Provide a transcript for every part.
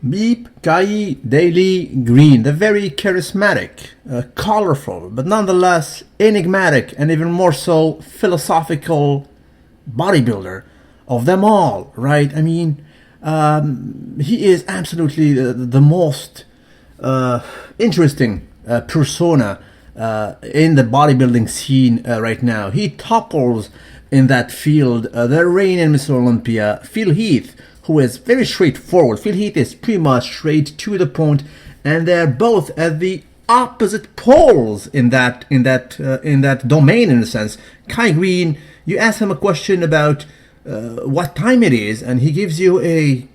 Beep, Kai, Daily, Greene, the very charismatic, colorful, but nonetheless enigmatic and even more so philosophical bodybuilder of them all, right? I mean, he is absolutely the most interesting persona in the bodybuilding scene right now. He topples in that field the reigning Mr. Olympia, Phil Heath, who is very straightforward. Phil Heath is pretty much straight to the point, and they're both at the opposite poles in that domain, in a sense. Kai Greene, you ask him a question about what time it is, and he gives you a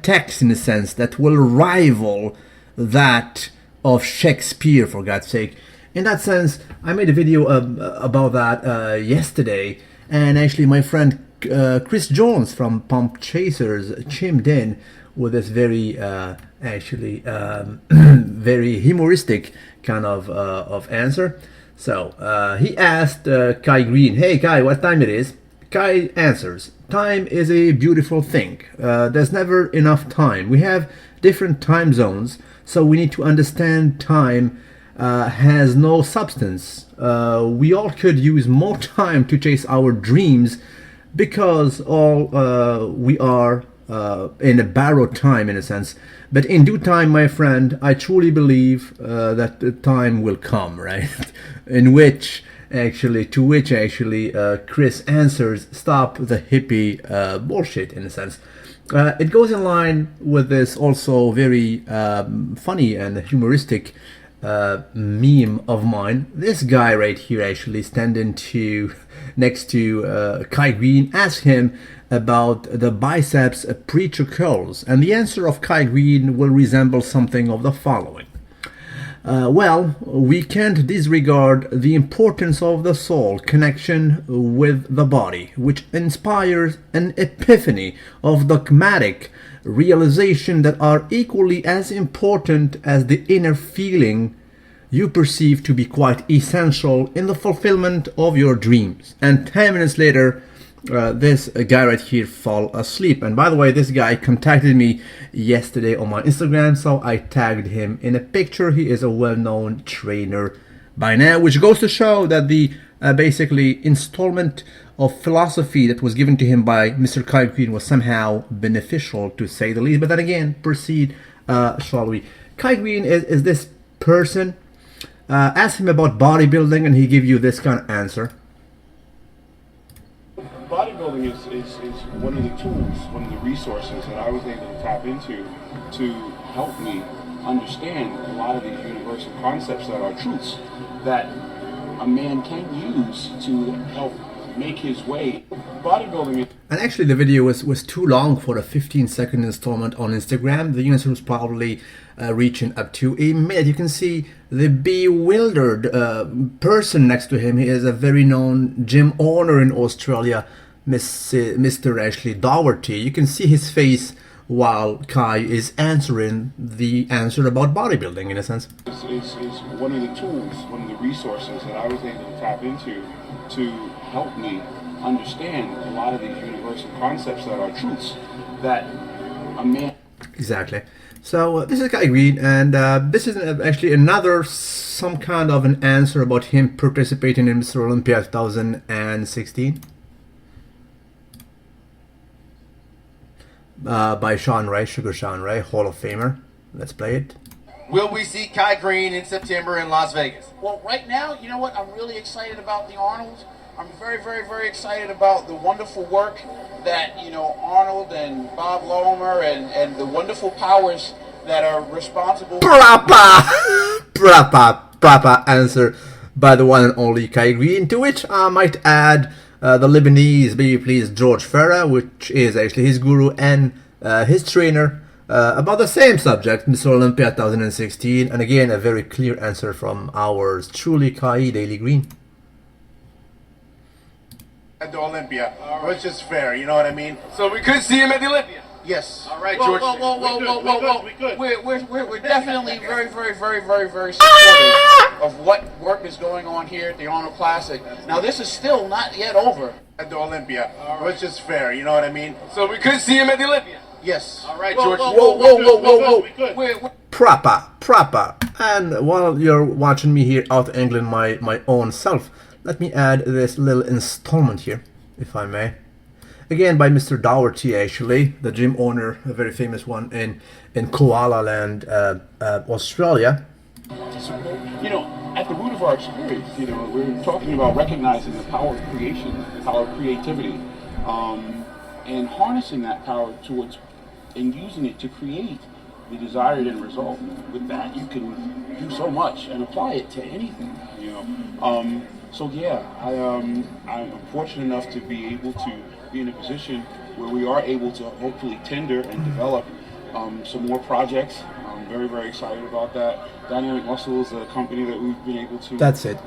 text, in a sense, that will rival that of Shakespeare, for God's sake. In that sense, I made a video about that yesterday, and actually my friend Chris Jones from Pump Chasers chimed in with this very very humoristic kind of answer. So he asked Kai Greene, "Hey Kai, what time it is?" Kai answers, "Time is a beautiful thing. There's never enough time. We have different time zones, so we need to understand time has no substance. We all could use more time to chase our dreams, because all we are in a borrowed time, in a sense. But in due time, my friend, I truly believe that the time will come," right? To which actually Chris answers, "Stop the hippie bullshit," in a sense. It goes in line with this also very funny and humoristic meme of mine. This guy right here, actually standing next to Kai Greene, asked him about the biceps preacher curls, and the answer of Kai Greene will resemble something of the following. Well, we can't disregard the importance of the soul connection with the body, which inspires an epiphany of dogmatic realization that are equally as important as the inner feeling you perceive to be quite essential in the fulfillment of your dreams. And 10 minutes later, this guy right here fall asleep. And by the way, this guy contacted me yesterday on my Instagram, so I tagged him in a picture. He is a well-known trainer by now, which goes to show that the basically installment of philosophy that was given to him by Mr. Kai Greene was somehow beneficial, to say the least. But then again, proceed, shall we? Kai Greene is this person. Ask him about bodybuilding, and he give you this kind of answer. Bodybuilding is one of the tools, one of the resources that I was able to tap into to help me understand a lot of these universal concepts that are truths that a man can use to help make his way. Bodybuilding is... And actually the video was too long for a 15-second installment on Instagram. The unit was probably reaching up to a minute. You can see the bewildered person next to him. He is a very known gym owner in Australia, Mr. Ashley Doherty. You can see his face while Kai is answering the answer about bodybuilding, in a sense. Is one of the tools, one of the resources that I was able to tap into to help me understand a lot of these universal concepts that are truths that a man... Exactly. So this is Kai Greene, and this is actually another some kind of an answer about him participating in Mr. Olympia 2016 by Sean Ray, Sugar Sean Ray, Hall of Famer. Let's play it. Will we see Kai Greene in September in Las Vegas? Well, right now, you know what? I'm really excited about the Arnold. I'm very, very, very excited about the wonderful work that, you know, Arnold and Bob Lomer and the wonderful powers that are responsible. Proper answer by the one and only Kai Greene, to which I might add the Lebanese baby please George Farah, which is actually his guru and his trainer, about the same subject, Mr. Olympia 2016, and again a very clear answer from ours truly, Kai Daily Greene. At the Olympia, which is fair, you know what I mean? So we could see him at the Olympia? Yes. All right, Whoa, George. whoa. We're definitely very, very, very, very, very supportive of what work is going on here at the Arnold Classic. Now, this is still not yet over. At the Olympia, which is fair, you know what I mean? So we could see him at the Olympia? Yes. All right, Whoa, George. whoa, Whoa, whoa, whoa, whoa, whoa. We good. We're Proper. And while you're watching me here out angling my own self, let me add this little installment here, if I may. Again, by Mr. Dougherty, actually, the gym owner, a very famous one in Koala Land, Australia. You know, at the root of our experience, you know, we're talking about recognizing the power of creation, the power of creativity, and harnessing that power towards and using it to create the desired end result. With that, you can do so much and apply it to anything. You know, so yeah, I'm fortunate enough to be able to be in a position where we are able to hopefully tender and develop some more projects. I'm very, very excited about that. Dynamic Muscle is a company that we've been able to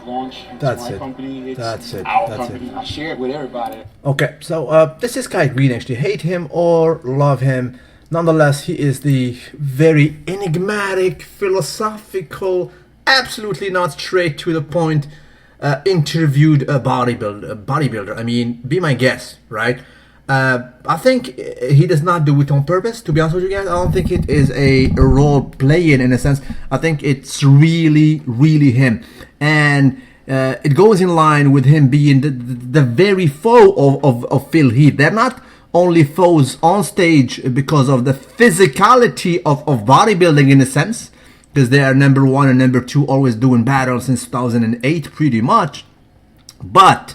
launch. It's my company. It's our company. I share it with everybody. Okay, so this is Kai Greene, actually. Hate him or love him, nonetheless, he is the very enigmatic, philosophical, absolutely not straight to the point, interviewed bodybuilder. I mean, be my guest, right? I think he does not do it on purpose, to be honest with you guys. I don't think it is a role playing in a sense. I think it's really, really him. And it goes in line with him being the very foe of Phil Heath. They're not only foes on stage because of the physicality of bodybuilding in a sense, because they are number one and number two always doing battle since 2008 pretty much, but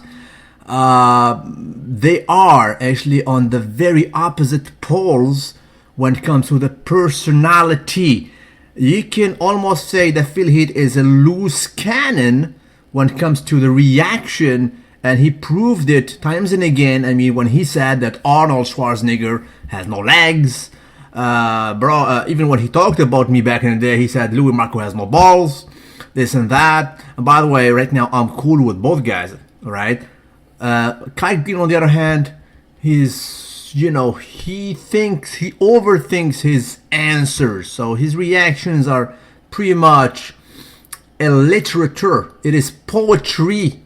they are actually on the very opposite poles when it comes to the personality. You can almost say that Phil Heath is a loose cannon when it comes to the reaction, and he proved it times and again. I mean, when he said that Arnold Schwarzenegger has no legs, even when he talked about me back in the day, he said luimarco has no balls, this and that. And by the way, right now I'm cool with both guys, right? Kai Greene, on the other hand, he's, you know, he overthinks his answers. So his reactions are pretty much a literature. It is poetry.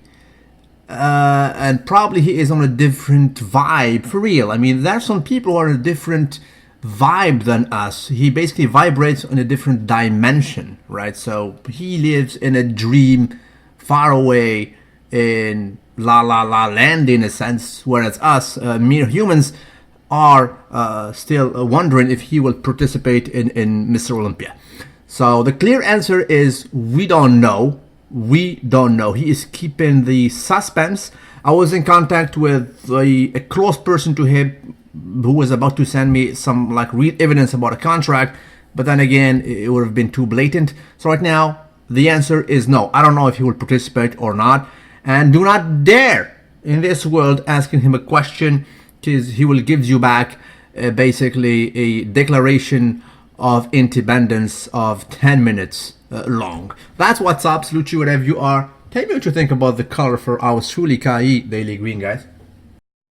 And probably he is on a different vibe, for real. I mean, there are some people who are on a different vibe than us. He basically vibrates on a different dimension, right? So he lives in a dream far away in la land in a sense, whereas us mere humans are still wondering if he will participate in Mr. Olympia. So the clear answer is we don't know. He is keeping the suspense. I was in contact with a close person to him who was about to send me some like real evidence about a contract, but then again it would have been too blatant. So right now the answer is no. I don't know if he will participate or not. And do not dare in this world asking him a question, because he will give you back basically a declaration of independence of 10 minutes long. That's what's up, salute you whatever you are. Tell me what you think about the color for our truly Kai Daily Greene, guys.